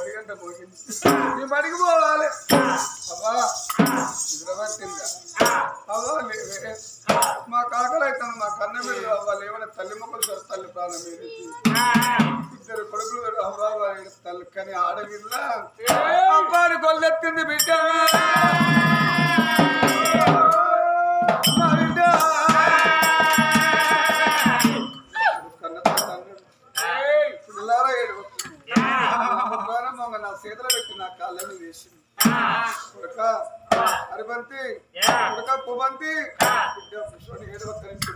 పరిగంట పోగింది నీ బడికి పోవాలి అవ్వా నిద్రపట్టిందా అవ్వా లేవే మా కాకలు అవుతాను మా కన్న మీద అవ్వ లేవని తల్లి మొక్కలు సార్ తల్లి ప్రాణం మీద ఇద్దరు కొడుకులు అవ్వా తల్లి కానీ ఆడవిల్ల అవ్వాని కొల్లెత్తింది బిడ్డ నా చేతిలో పెట్టి నా కాళ్ళని వేసింది అరిబంతి పుబంతి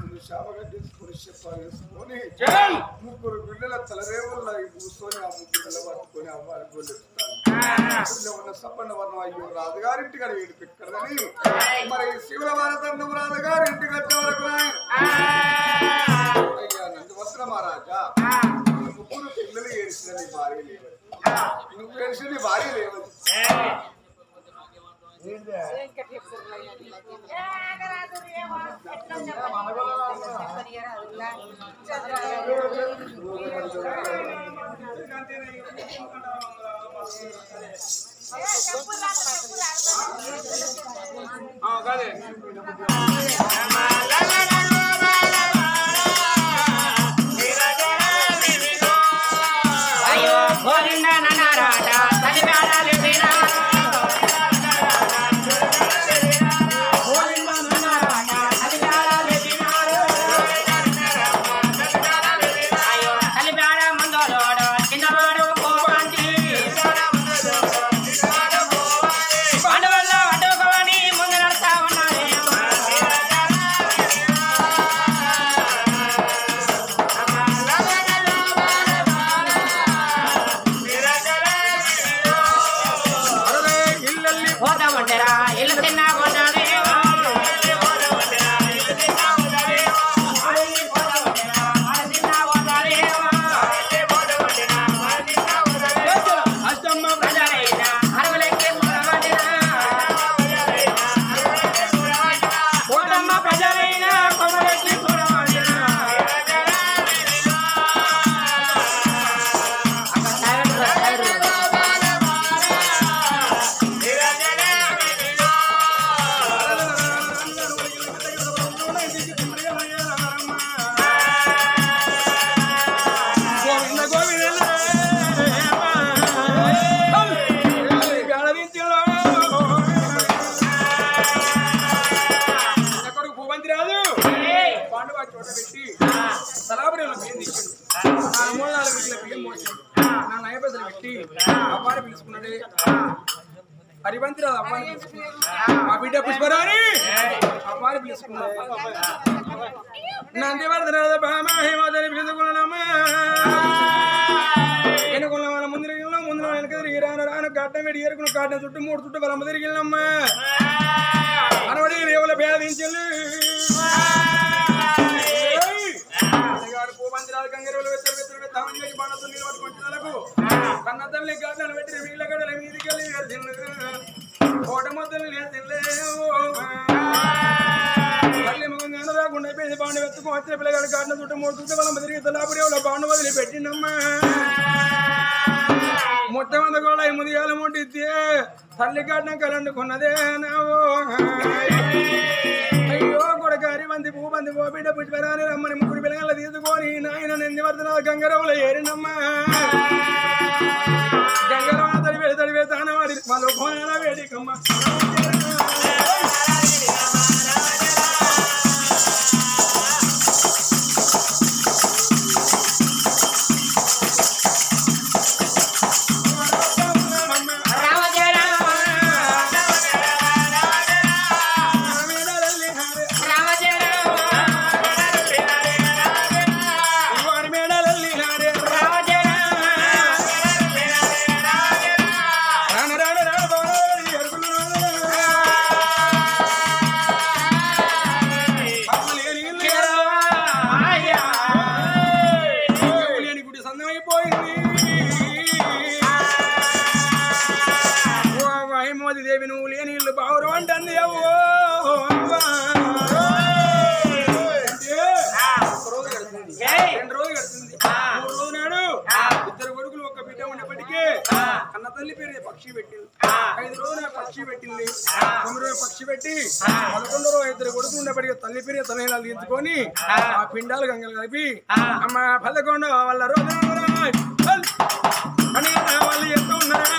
ముందు శాపగడ్డి వేసుకొని ముగ్గురు బిడ్డల తలరేవుల్లో కూర్చొని ఆ ముగ్గురు పట్టుకొని అవ్వాలి గొల్లెత్తుతాను ఉన్న సప్పన్న వర్ణం అయ్యో రాజుగారింటి కాడ ఏడు పెట్టదని మరి శివుల భారతండం రాజుగారింటికి వచ్చే వరకు అయ్యా నందివస్త్ర మహారాజా ముగ్గురు పిల్లలు ఏడిచిన నీ భార్య లేవు నువ్వు ఏడిచిన నీ భార్య లేవు హరిబంతి రాదు అమ్మాయి మా బిడ్డ పుష్పరాని అమ్మాయి పిలుచుకున్నాడు నందివర్ధన బామా హేమదని పిలుచుకున్నానమ్మా ఎన్నుకున్న వాళ్ళ ముందు ముందు వెనక తిరిగి రాను రాను గడ్డ వెడి ఏరుకున్న గడ్డ చుట్టూ 3 చుట్టూ వాళ్ళ తిరిగినమ్మా అనవడి రేవుల భేదించలు పూమందిరాలు గంగరేవులు వెత్తలు తామని బండతో నిలబడుకుంటున్నాలకు కన్న తల్లి గడ్డలు పెట్టి వీళ్ళ గడ్డల మీదికి వెళ్ళి కోట మొదలు మళ్ళీ ముఖం రాకుండా అయిపోయింది బాండ వెతుకు వచ్చిన పిల్లగాడు గడ్డ చుట్టూ 3 చుట్టూ వాళ్ళ తిరిగి తలాపురేవులో బాండ వదిలి పెట్టిండమ్మా మొట్టమంది కూడా ముదిగాల ముట్టితే తల్లి గడ్డం కలండుకున్నదే నావో అయ్యో కొడుక హరిబంతి పూబంతి పో బిడ్డ పుష్పరాని రమ్మని 3 పిల్లగాళ్ళ తీసుకొని నాయన నందివర్ధన గంగరవులో ఏరినమ్మా గంగరవ తడివే తానవాడి వాళ్ళు కోనేల వేడికమ్మ దేవి నువ్వు లేని ఇల్లు బావురు అంటుంది రోజు గడుతుంది 3 రోజు నాడు 2 కొడుకులు 1 బిడ్డ ఉన్నప్పటికీ తల్లి పేరు పక్షి పెట్టింది 5 రోజులు పక్షి పెట్టింది 9 రోజులు పక్షి పెట్టి 11 రోజు 2 కొడుకు ఉండేప్పటికీ తల్లి పేరు తనీలాలు తీసుకొని ఆ పిండాలు గంగలు కలిపి అమ్మ 11 వాళ్ళ రోజు అని వాళ్ళు ఎంత ఉన్నారా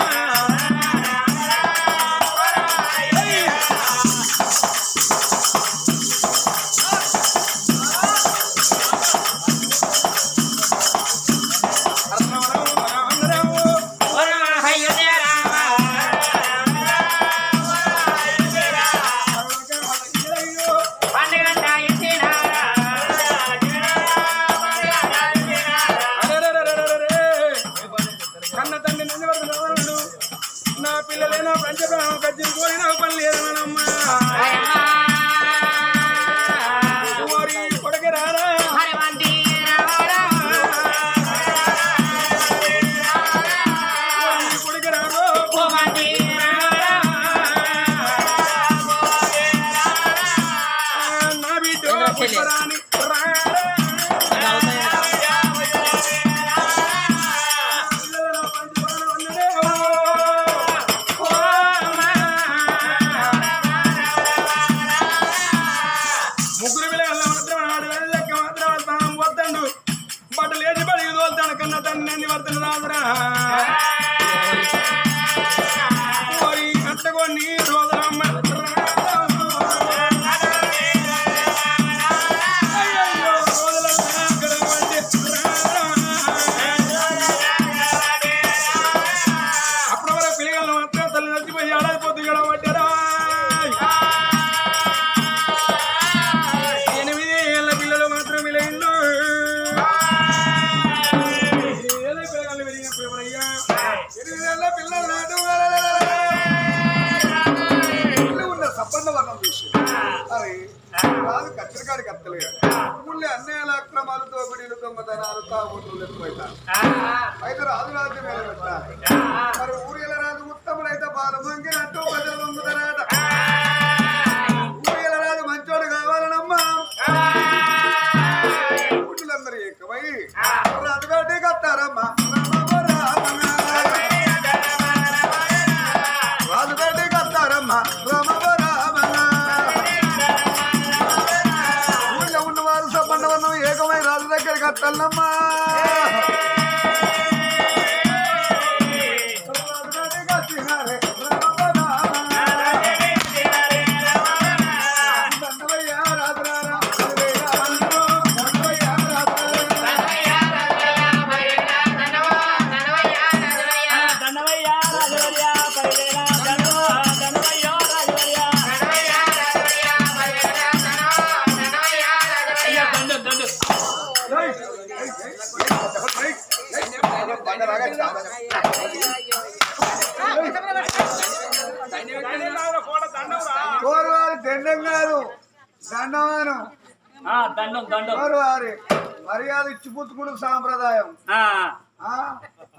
మర్యాద ఇచ్చి పుచ్చుకుడు సాంప్రదాయం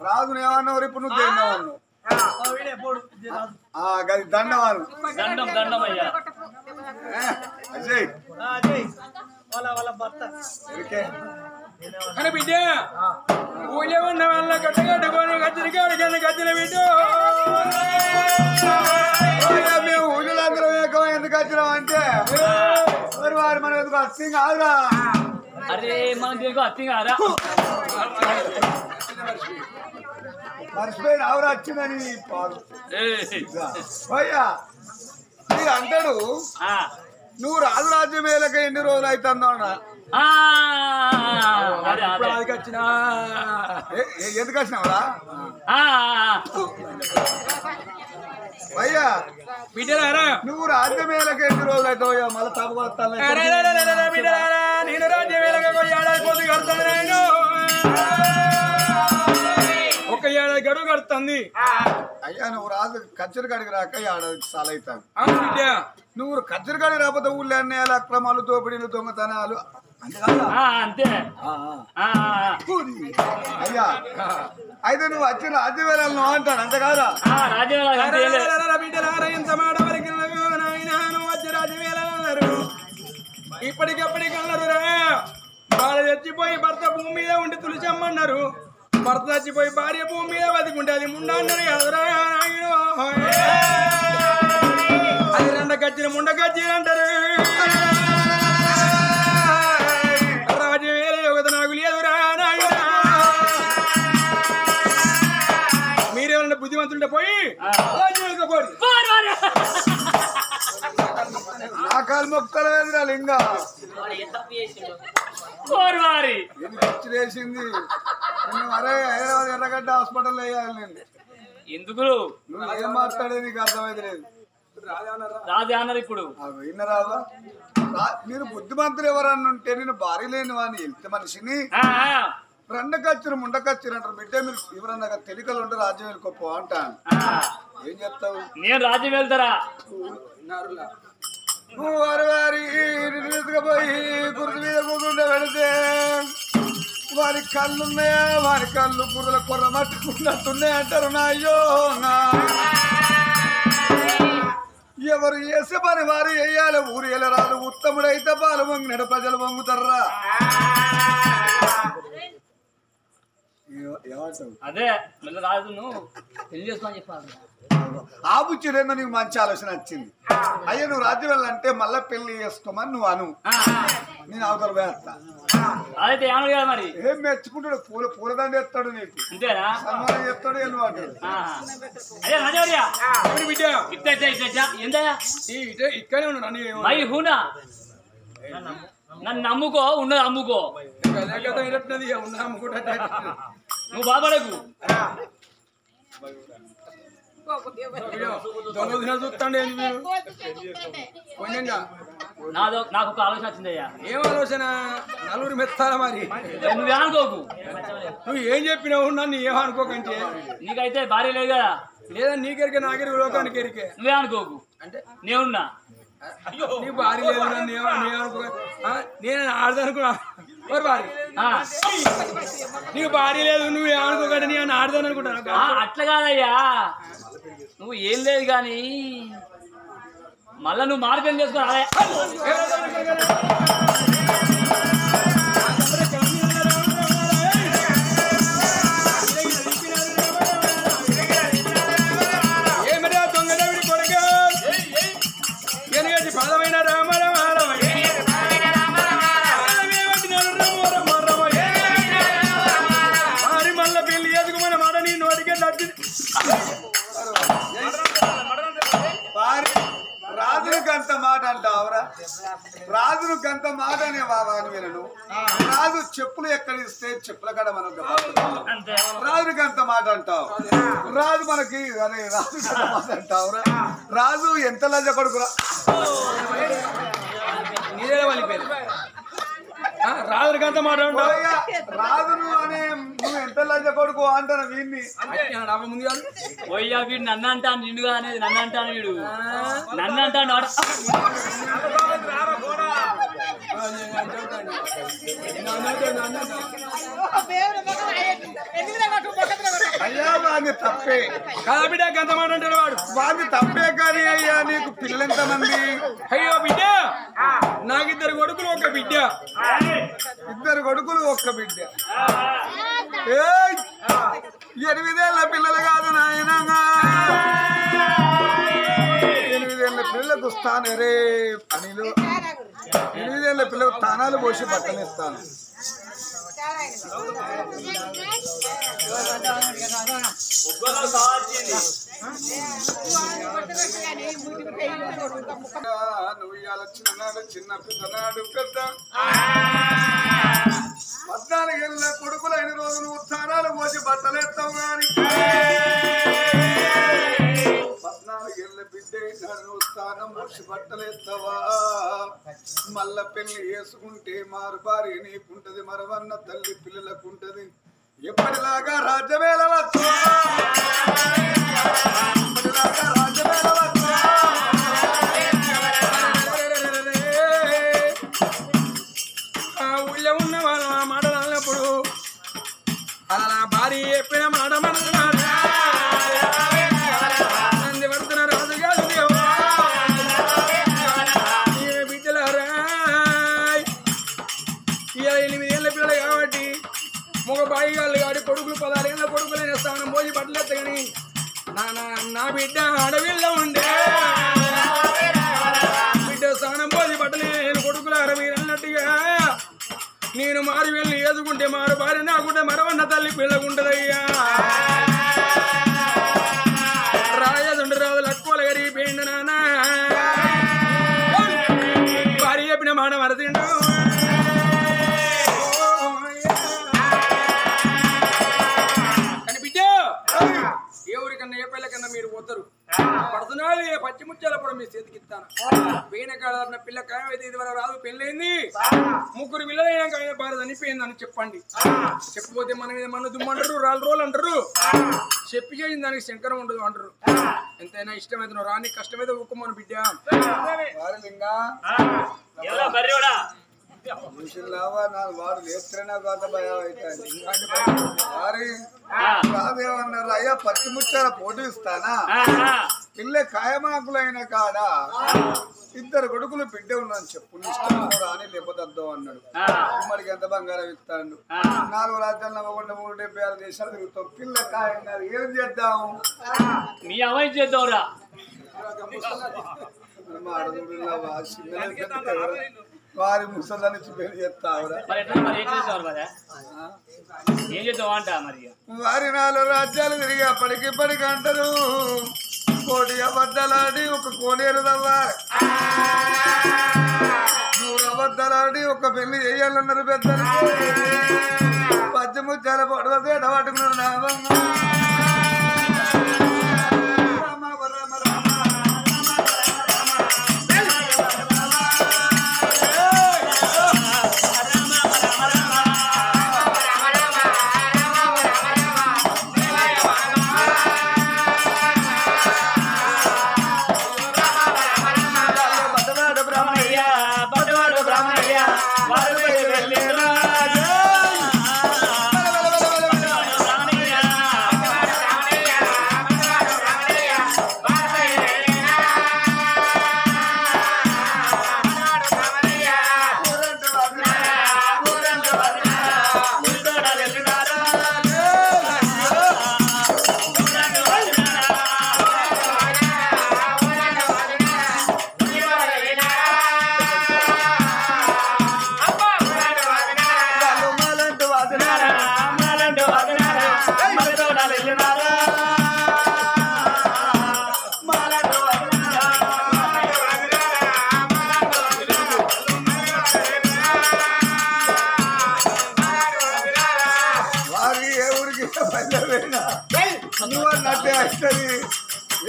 రాజును ఏమన్నావు ఇప్పుడు నువ్వు దేన్నవాను దండవాను అని బిడ్డ ఊళ్ళ ఉన్న వాళ్ళ కట్టగట్టుకొని గజ్జరికాడు గజ్జల బిడ్డ మేము ఊళ్ళందరూ ఏకమై ఎందుకు వచ్చినాం అంటే మరి వారు మనం ఎందుకు అర్థం కాదురా అరే మనం దీనికి అర్థం కాదా మర్చిపోయిన ఆవిడ వచ్చిందని అయ్యా మీరు అంటాడు నువ్వు రాజు రాజ్యం వేలక ఎన్ని రోజులు అవుతుందో వచ్చినా ఎందుకు వచ్చినావురా అయ్యా బిడ్డలారా నువ్వు రాజ్యం వేలక ఎన్ని రోజులు అవుతావు మళ్ళీ తప్ప బిడ్డలారా నేను రాజ్యం వేలక ఏడాది పోతే కడుతుంది నేను ఒక ఏడాది గడువు కడుతుంది అయ్యా నువ్వు రాజు కచ్చరి కాడికి రాక ఏడాది చాలా అవుతావు అవును బిడ్డ నువ్వు కచ్చరి కాడికి రాకపోతే ఊళ్ళో అన్యాయాలు అక్రమాలు దోపిడీలు దొంగతనాలు అంతే అయ్యా అయితే నువ్వు వచ్చి రాజ్యం వేళను అంటాడు అంతే కాదా బిడ్డలారా ఇంత మాట వరకు నువ్వు వచ్చి రాజ్యం వేళన్నారు ఇప్పటికప్పటికి అన్నారు రా వాళ్ళు చచ్చిపోయి భర్త భూమి మీద ఉండి తులిచమ్మన్నారు భర్త చచ్చిపోయి భార్య భూమి మీద బతికుంటే అది ముండన్నది కాదురా నాయనో. అది రెండకచ్చిన ముండకచ్చిన అంటారు. రాజవేల యోగత నాకు లేదురా నాయన. మీరేమన్నా బుద్ధిమంతుంటే పోయి పోయి నా కాలు మొక్కలు వేదిరా లింగా వేసింది. అరే హైదరాబాద్ ఎర్రగడ్డ హాస్పిటల్ వేయాలి నేను. ఎందుకు నువ్వు ఏం మాట్లాడేది నీకు అర్థమైతే లేదు. రాజే అన్నారు ఇప్పుడు విన్నరావా? మీరు బుద్ధిమంతులు ఎవరన్నా ఉంటే నేను భార్య లేని వాడిని వెళ్తే మనిషిని రెండకచ్చిన ముండకచ్చిన అంటారు. బిడ్డ మీరు ఎవరన్నా తెలికలు ఉంటే రాజ్యం వెళ్ళిపో అంటాను. ఏం చెప్తావు? నేను రాజ్యం వెళ్తారా? వారి వారి తీసుకుపోయి కుర్చీ మీద కూర్చుంటే పెడితే వారి కళ్ళున్నాయా? వారి కళ్ళు కుర్రల కొర్ర మట్టుకున్నట్టున్నాయి అంటారు. నా అయ్యో ఎవరు చేసే పని వారు వేయాలి. ఊరు వెళ్ళరాదు. ఉత్తముడైతే పాలు వంగినడు ప్రజలు వంగుతారా? అదే మళ్ళీ రాజు నువ్వు పెళ్లి చేసుకోని చెప్పాలి. ఆ బుచ్చిరేందో నీకు మంచి ఆలోచన వచ్చింది. అయ్యా నువ్వు రాజ్యం వెళ్ళాలంటే మళ్ళీ పెళ్లి చేసుకోమని నువ్వు అను. నేను అవతల వేస్తా. అదైతే ఏమను కదా మరి. ఏం మెచ్చుకుంటాడు? పూలదండ ఎత్తాడు నీకు. అంతేనా? సన్మానం చేస్తాడు. వెళ్ళివాడు అదే రాజవర్య బిడ్డ ఇక్కడే ఉన్నాను. మై హూనా నన్ను నమ్ముకో, ఉన్నది అమ్ముకో. నువ్వు బాధపడకు. చూస్తాండి నాకు ఒక ఆలోచన వచ్చిందయ్యా. ఏం ఆలోచన? నలుగురు మెత్తాలా మరి. నువ్వే అనుకోకు. నువ్వు ఏం చెప్పినావు? నన్ను ఏమనుకోకంటే నీకైతే భార్య లేదు కదా? లేదా నీకెరికే నాకెరికి లోకానికి ఎరికే. నువ్వే అనుకోకు. అంటే నేనున్నా. నీ భార్య లేదు నన్ను ఏమనుకో. నేను ఆడదనుకున్నా భార్య. నీకు భార్య లేదు నువ్వు ఏమనుకోకండి. నేను ఆడదాను అనుకుంటా. అట్లా కాదయ్యా. నువ్వు ఏం లేదు కానీ మళ్ళా నువ్వు మార్గం చేసుకోవాలి. ఏమరా దొంగడవిడి కొడుక ఎనగటి పదమైన మరి మళ్ళా పెళ్లి చేసుకు మన మాట నీ నోటికే నచ్చింది. రాజును గంత మాట అంటావురా? రాజును గంత మాట అనే బాబాని వినను. రాజు చెప్పులు ఎక్కడ ఇస్తే చెప్పుల కాడ మనం రాజును గంత మాట అంటావు. రాజు మనకి అరే రాజు గంత మాట అంటావురా? రాజు ఎంత లజ్జ కొడుకురా. రాజు గంత మాట రాజును అనే నువ్వు ఎంత లజ్జ కొడుకు అంటాను వీడిని. పోయ్యా వీడు నన్ను అంటాను. నిండుగా అనేది నన్ను అంటాను. వీడు నన్ను అంటాను. అయ్యా వాడిని తప్పే కదా బిడ్డ గంత మాట అంటాడు వాడు. వాడిని తప్పే కానీ అయ్యా నీకు పిల్లలు ఎంతమంది? అయ్యో బిడ్డ నాకు ఇద్దరు కొడుకులు ఒక బిడ్డ. ఇద్దరు కొడుకులు ఒక్క బిడ్డ. 8 ఏళ్ల పిల్లలు కాదు నాయన. 8 ఏళ్ల పిల్లలకు స్థానం రే పనిలో 8 ఏళ్ల పిల్లలకు స్థానాలు పోసి బట్టలు ఇస్తాను. నువ్వు ఇవాళ చిన్ననాడు చిన్న పెద్దనాడు పెద్ద 14 ఏళ్ళ కొడుకులు 5 రోజులు ఉత్సాహాలు పోసి బట్టలు ఎత్తావు గాని 14 ఏళ్ళ బిడ్డ ఉత్సాహం పోసి బట్టలు ఎత్తావా? మళ్ళా పెళ్లి వేసుకుంటే మారు భార్య నీకుంటది, మరవన్న తల్లి పిల్లలకు ఉంటది. ఎప్పటిలాగా రాజ్యమేళ ఊళ్ళో ఉన్న వాళ్ళ మాటలు అన్నప్పుడు అలా భార్య చెప్పిన మాట నందివర్ధన రాజు కాదు బిడ్డలారా. 8 ఏళ్ళ పిల్లలు కాబట్టి మగ బాయి గాళ్ళు కాడి కొడుకులు 16 నా బిడ్డ అడవిలో ఉండే బిడ్డ స్నానం పోసి బట్టలే నేను కొడుకులారా మీరు అన్నట్టుగా నేను మారు వెళ్ళి ఏదుకుంటే మారు భార్య నాకుంటే మరవన్న తల్లి పిల్లకుంటదయ్యా రాజదుండు రాజు లక్కువలు గరిగిపోయిండు నాన్న భార్య చెప్పిన మాట మరతిండు కానీ బిడ్డ ఎవరికన్నా ఏ పిల్లకన్నా మీరు పోతారు పడుతున్నాడు పచ్చి ముచ్చాల కూడా మీ చేతికి ఇస్తాను వేణకాడ పిల్ల ఖాయమైతే ఇది వరకు రాదు పెళ్ళైంది ముగ్గురు పిల్లలైనాక ఆయన భార్య చనిపోయింది అని చెప్పండి చెప్పిపోతే మన మీద మన దుమ్మంటారు రాళ్ళు రోలు అంటారు చెప్పి చేసిన దానికి శంకరం ఉండదు అంటారు ఎంతైనా ఇష్టమైతే రాని కష్టమైతే ఊక్కమని బిడ్డ వాడు లేస్తేనే కాదు భయం అవుతుంది రాదేమన్నారు అయ్యా పచ్చి ముచ్చాల పోటీ ఇస్తానా పిల్ల కాయమాకులైన కాడ ఇద్దరు కొడుకులు బిడ్డ ఉన్నాను చెప్పు ఇష్టం రాని లేకపోతే అర్థం అన్నాడు మరికి ఎంత బంగారం ఇస్తాడు 4 రాజ్యాలు 176 దేశాలు తిరుగుతాం పిల్ల కాయం కాదు ఏం చేద్దాం మీ అమ్మాయి చేద్దాంరా వారి ముసలి నుంచి పెళ్లి చేస్తావురా ఏం చేద్దాం అంట మరి వారి 4 రాజ్యాలు తిరిగి అప్పటికిప్పటికి అంటారు కోటి అబద్ధాలాడి ఒక కోనేరు తవ్వాలి 100 అబద్ధాలాడి ఒక పెళ్లి చేయాలన్నారు పెద్దలు పచ్చముచ్చాల పొడవతే పట్టుకున్నాడు నామంగా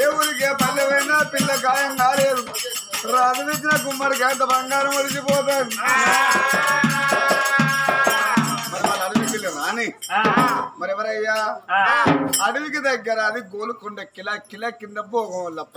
ఏ ఊరికే పల్లెవైనా పిల్ల గాయం కాలేదు రాజునిచ్చిన గుమ్మడికి అంత బంగారం ఒలిచిపోతాను మరి మన అడవికి రాని మరి ఎవరయ్యా అడవికి దగ్గర అది గోలుకొండ కిలా కిలా కింద భోగం లప్ప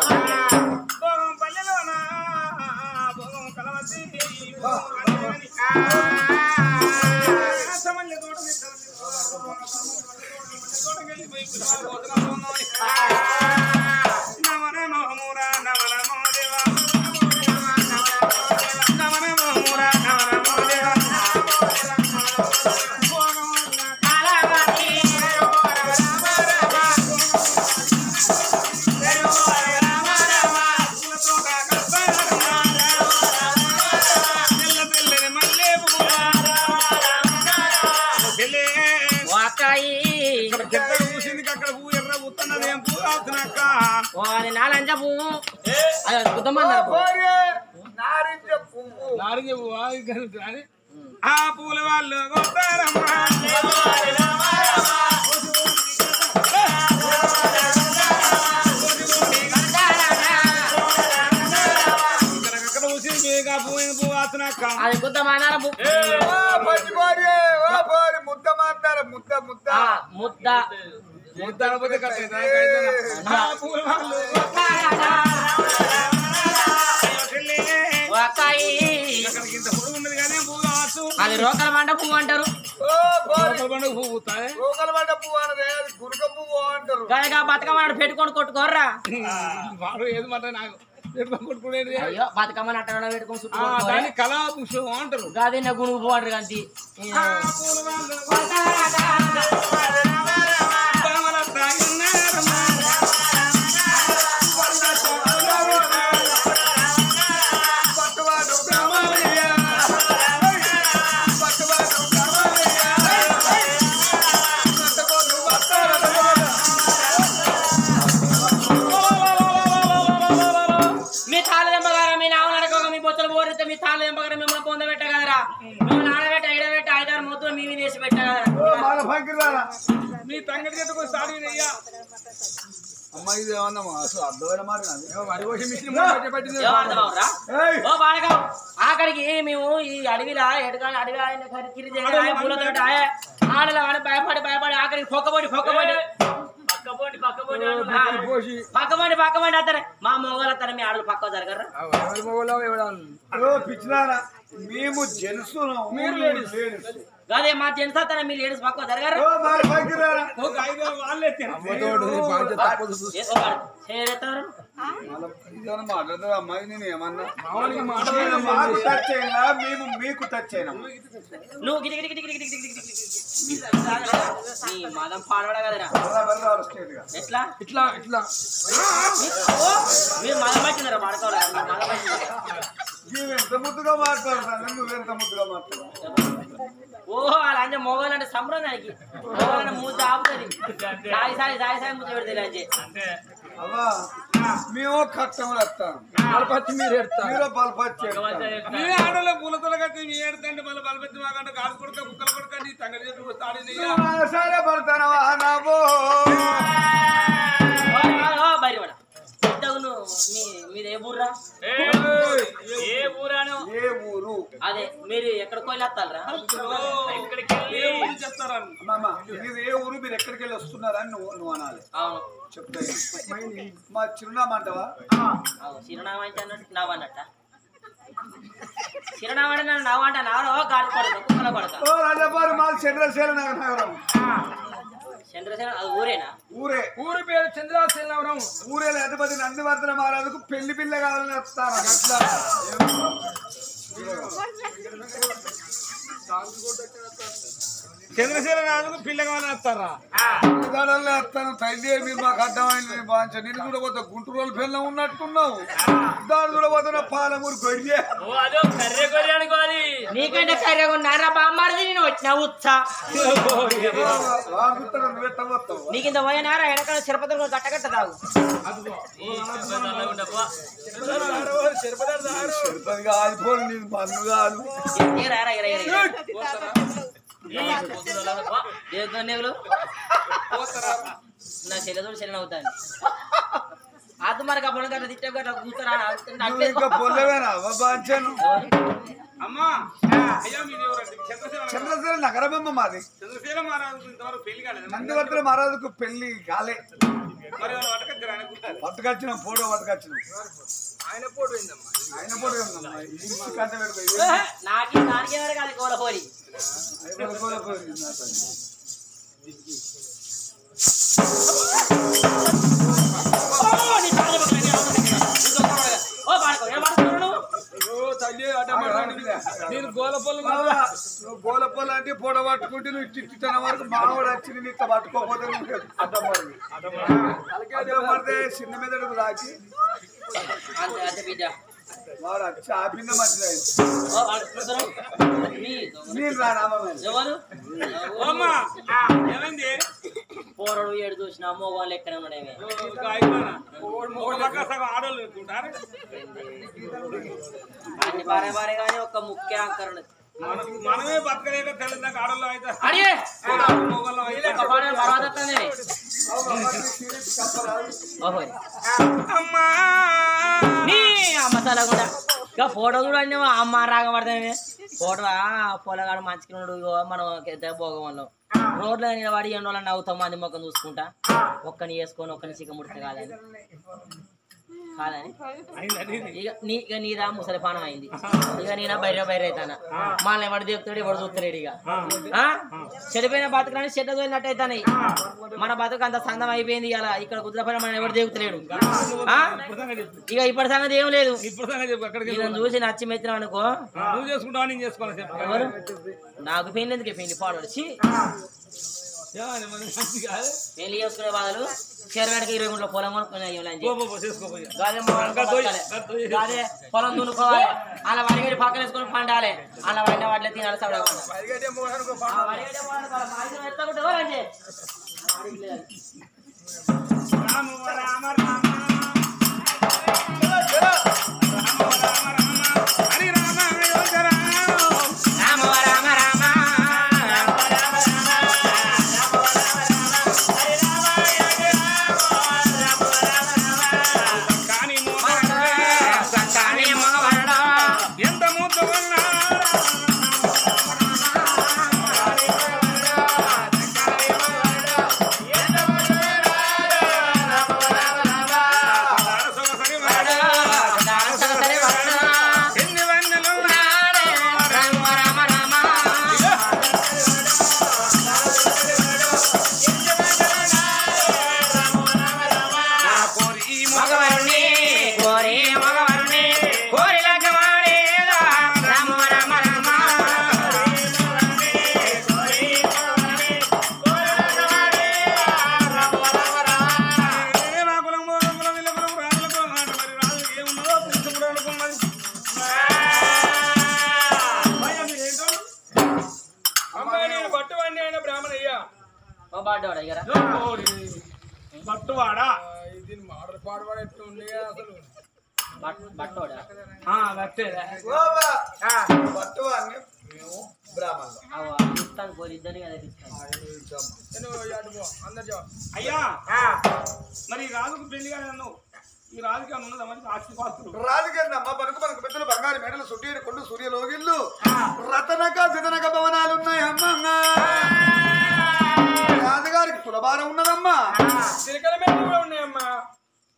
నాలంజ పువ్వు నారింజ పువ్వు ఆ పూల వాళ్ళు గొప్పరమ్మా అది ముద్ద మానార ముద్ద మాట్లాడ ముద్ద ముద్ద ముద్ద ముద్ద అది రోకల మండ పువ్వు అంటారు గురుక పువ్వు అంటారు కనుక బతుకమ్మని పెట్టుకొని కొట్టుకోర్రా ఏది మాట నాకు కొట్టుకునేది అయ్యో బతుకమ్మని అట్ట పెట్టుకొని దాన్ని కళా పుష్పం అంటారు కాదు నా గునుగు పువ్వు అంటారు కంటి పాలు ఎంపకడ మిమ్మల్ని పొందబెట్ట కదరా మిమ్మల్ని ఆడబెట్ట ఎడబెట్ట 5-6 మూతులు మీ వేసి పెట్ట కదరా మీ తంగడి చేతకు స్టార్ట్ అయ్యా అమ్మాయి ఇది ఏమన్నా అసలు అర్థమైన మాట కాదు. వరి కోసి మిషన్ పట్టింది ఓ బాడగా ఆఖరికి మేము ఈ అడవిలా ఎడగాలి అడవి పూలతో ఆడల భయపడి ఆఖరికి పొక్కబడి పక్కబడి అతనే మా మొగలు అతనే మీ ఆడలు పక్క జరగరా పిచ్చినారా మేము జెంట్సులం మీరు లేడీస్ అదే మా జెంట్స్ అతనే మీ లేడీస్ పక్క జరగరా మాట్లాడతారు అమ్మాయి నేను ఏమన్నా టచ్ అయినా మేము మీకు టచ్ అయినా నువ్వు మదం పాడవడ కదరా ఎట్లా ఇట్లా ఇట్లా మీరు మదం పట్టినారా పాడుకోవాలి నువ్వు ఎంత ముద్దుగా మాట్లాడతాను నువ్వెంత ముద్దుగా మాట్లాడతావు ఓహో అలా అంటే మొగలు అంటే సంబరం దానికి మొగలు మూత ఆపుతుంది సాయి మూత పెడితే అవ్వా మేము కట్టములు వస్తాం బలపచ్చి మీరు ఎడతారు మీరు బలపచ్చి మీ ఆడలో పూలతోల కట్టి మీ ఏడుతండి మళ్ళీ బలపచ్చి మాకంటే కాదు కొడుక కుక్కల కొడుక నీ తంగడి చేతుకు స్టార్ట్ సరే పడతానవా నాబో బయట మీది ఏ ఊర్రా ఏ ఊరాను ఏ ఊరు అదే మీరు ఎక్కడికి వెళ్ళొస్తారా చెప్తారా మీరు ఏ ఊరు మీరు ఎక్కడికి వెళ్ళి వస్తున్నారని నువ్వు అనాలి అవును చెప్తా మా చిరునామా అంటావా చిరునామా అంటే అన్నట్టు నవ్వన్నట్ట చిరునామా అంటే నన్ను నవ్వంట నారో గాడి పడక కుక్కల పడక రాజాబారు మా చంద్రశేల నగరం చంద్రశేల అది ఊరేనా ఊరి పేరు చంద్రశేల నగరం ఊరే అధిపతి నందివర్ధన మహారాజుకు పెళ్లి పిల్ల కావాలని వస్తాను అట్లా చంద్రశేల నాలుగు పిల్ల కావాలని వస్తారా వస్తాను తల్లి మీరు మాకు అర్థమైంది బాగా నేను కూడా పోతా గుంటూరు రోజులు పిల్ల ఉన్నట్టున్నావు దాని కూడా పోతున్నా పాలమూరు గొర్రె అనుకోవాలి నీకంటే కర్రెగా ఉన్నారా బామ్మారిది నేను వచ్చిన ఉత్సా నీకింత పోయినారా ఎడకడ చిరపతులు గట్టగట్ట తాగు ఆగిపోను నేను మన్ను కాదు నా చెల్లెతో చెల్లెని అవుతాను అది మరి అప్పుడు గట్ల తిట్టే గట్ల కూతురా పొల్లవేనా బాంచాను అమ్మా అయ్యా మీది ఎవరండి చంద్రశేల నగరమమ్మ మాది చంద్రశేల మహారాజు ఇంతవరకు పెళ్లి కాలేదు నందివర్ధన మహారాజుకు పెళ్లి కాలే మరి పట్టుకొచ్చారు ఆయన గుర్తారు పట్టుకొచ్చినాం ఫోటో పట్టుకొచ్చినాం ఆయన ఫోటో ఏందమ్మా ఆయన ఫోటో ఉందమ్మా కంట పెడిపోయి నాకేవరే కాదు కోలపోరి నేను గోలపల్లి నువ్వు గోలపల్ల అంటే పొడ పట్టుకుంటే నువ్వు ఇట్టిన వరకు మావాడు వచ్చి నేను ఇట్లా పట్టుకోకపోతే అడ్డం పడితే చిన్న మెదడుకు రాకి వాడు వచ్చి ఆపిందే మంచిది నేను ఎవరు ఏమైంది పోరడు ఏడు చూసిన మోగోళ్ళు ఎక్కడ ఉన్నాడేమే ఆడోళ్ళు అన్ని బారే బారే కానీ ఒక ముఖ్య అంకరణ మనమే బతకలేక తెలంగాణ ఆడోళ్ళు అయితే అమ్మసాల కూడా ఇక ఫోటో కూడా అన్నీ అమ్మ రాగపడతామే ఫోటో పొలగాడు మంచిగా మనం భోగం వాళ్ళం రోడ్లో నిలబడి ఎన్ని రోజులు నవ్వుతాం మంది మొక్కను చూసుకుంటా ఒక్కని వేసుకొని ఒక్కని చిక్క ముడితే కాదని ఇక నీదా ముసలి పానం అయింది ఇక నేనా బయట అవుతానా మళ్ళీ ఎవడు దిగుతాడు ఎవడు చూస్తలేడు ఇక చెడిపోయిన బతుకులని చెడ్డ తోలినట్టు అవుతాయి మన బతుకు అంత సందం అయిపోయింది ఇలా ఇక్కడ కుదిరపైన మనం ఎవడు దిగుతలేడు ఇక ఇప్పటి సంగతి ఏం లేదు నేను చూసి నచ్చి మెచ్చిన అనుకో నువ్వు చేసుకుంటావా నేను చేసుకోవాలి ఎవరు నాకు పెళ్లి ఎందుకే పెళ్లి పాడొచ్చి పెళ్లి చేసుకునే బాధలు చేరడానికి 20 గుంటల పొలం కొనుక్కునే పొలం దున్నుకోవాలి అలా వరిగడి పక్కన వేసుకొని పండాలి అలా వంట వాటిలో తినాలి హరి రామ పాడవాడా దీని మాటలు పాడవాడు ఎట్లా ఉండే అసలు బట్టోడా కట్టేదా పట్టు అన్ని మేము బ్రాహ్మణులు ఇస్తాను కోరి ఇద్దరిని అదే ఇస్తాను నేను అటు అందరు జవాబు అయ్యా మరి ఈ రాజుకు పెళ్లి కానీ అన్నావు ఈ రాజుకి అని ఉన్నదా మరి ఆస్తి పాస్తులు రాజుకేందమ్మా మనకు పెద్దలు బంగారు మెడలు సుడ్డీరు కొండు సూర్యలోగిళ్ళు రతనక సిదనక భవనాలు ఉన్నాయి అమ్మ రాజుగారికి కులభారం ఉన్నదమ్మా చిలకల మీద కూడా ఉన్నాయమ్మా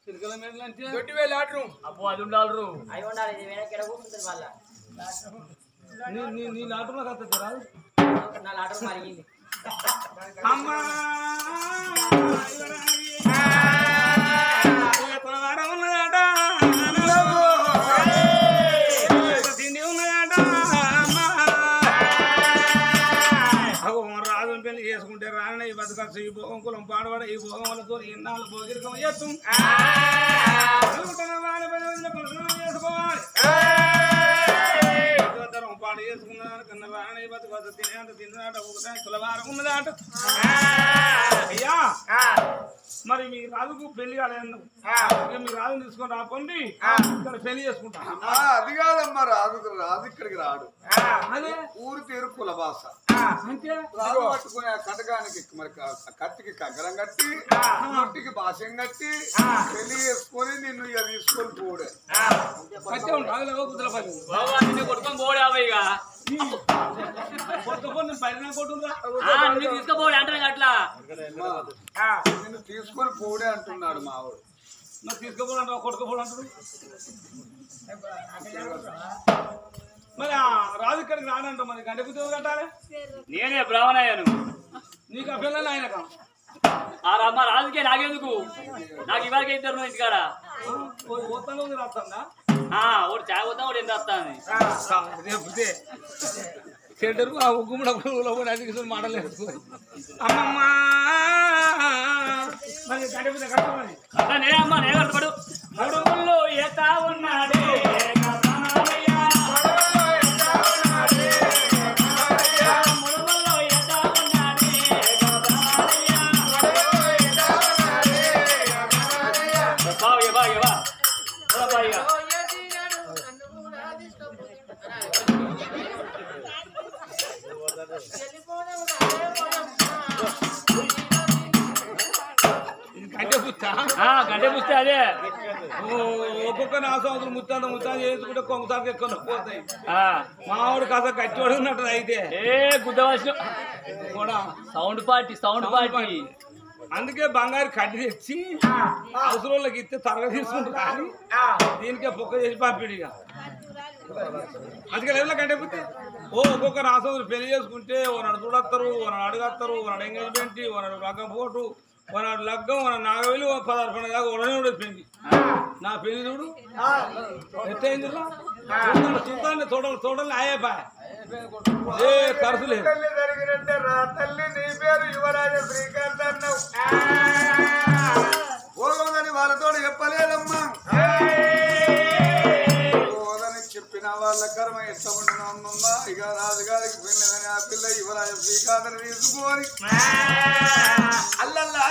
చిలకల మీద అంటే దొడ్డి వేలు ఆటరు అబ్బో అది ఉండాలి అవి ఉండాలి ఇది వెనక్కి ఎడ కూర్చుంటుంది మళ్ళా నీ నాటులో కత్త రాదు నా లాటర్ మరిగింది అమ్మా కులవారం ఉన్నదాట తిండి ఉన్నదాట రాజుని పెళ్లి చేసుకుంటే రాని ఈ బతకచ్చు ఈ భోగం కులం పాడబడ ఈ భోగం వల్లతో ఎన్నాళ్ళు భోగిరికం చేస్తాం చేసుకోవాలి పాడు చేసుకున్నాడు కన్నా రాని బతకచ్చు తినేంత తిన్నాట ఒకసారి కులవారం ఉన్నదాట అయ్యా మరి మీ రాజుకు పెళ్లి కాలేదు మీ రాజుని తీసుకొని రాపండి ఇక్కడ పెళ్లి చేసుకుంటాం అది కాదమ్మా రాజు ఇక్కడికి రాడు అదే ఊరి పేరు కులభాష అంటే రాజు పట్టుకునే కటకానికి మరి కత్తికి కంకరం కట్టి నొట్టికి భాష్యం కట్టి పెళ్లి చేసుకొని నిన్ను ఇక తీసుకొని పోడే కట్టే ఉంటా కొట్టుకొని పోడావయ్యా కొట్టుకొని పైన కొట్టుందా తీసుకుపోడు అంటే అట్లా నిన్ను తీసుకొని పోడే అంటున్నాడు మావాడు మరి తీసుకుపోవడం కొట్టుకుపోవడం మరి ఆ రాజు ఇక్కడికి రానంట మరి గంట పుత్రులు కట్టాలి నేనే బ్రాహ్మణయ్యాను నీకు ఆ పిల్లలు ఆయన ఆ రమ్మ రాజుకే నాకెందుకు నాకు ఇవాళకే ఇద్దరు ఇంటికాడ పోతాలో రాస్తుందా ఒకటి చాయ్ పోతా ఒకటి ఎంత వస్తాను రేపుతే చెడ్డరు ఆ గుమ్మడ అధిక మాటలేదు అమ్మమ్మ మరి గంట పుత్ర కట్టమని నే అమ్మ నే కట్టబడు మూడు ఏతా ఉన్నాడే గడ్డ పుస్తే అదే ఒక్కొక్క నాసం ముత్తాన్ని చేసుకుంటే కొంగసారి ఎక్కువ పోతాయి మామిడి కాస్త కట్టోడు ఉన్నట్టు అయితే గుద్దవాసిన కూడా సౌండ్ పార్టీ అందుకే బంగారు కడ్డి తెచ్చి అవసరంలోకి ఇస్తే త్వరగా తీసుకుంటారు కానీ దీనికే పొక్క చేసి పంపిడిగా అందుకే లెవెల్లో కట్టకపోతే ఒక్కొక్క రాసం పెళ్లి చేసుకుంటే ఓనాడు చూడొస్తారు ఓనాడు అడుగస్తారు ఓనాడు ఎంగేజ్మెంట్ ఓనాడు లగ్గం పోటు ఓనాడు లగ్గం ఓనాడు 4000 16 పండుగ దాకా ఉడనే ఉండేది నా పెళ్లి చూడు ఎట్టయింది చూద్దాన్ని చూడాలి ఆయా ఏ ఖర్చు లేదు తల్లి జరిగినట్టే రా తల్లి నీ పేరు యువరాజ శ్రీకాంత్ అన్నావు ఓదని వాళ్ళతో చెప్పలేదమ్మా ఓదని చెప్పిన వాళ్ళ కర్మ ఇష్టపడిన అమ్మమ్మ ఇక రాజుగారికి పెళ్ళదని ఆ పిల్ల యువరాజ శ్రీకాంత్ తీసుకొని అల్లల్లా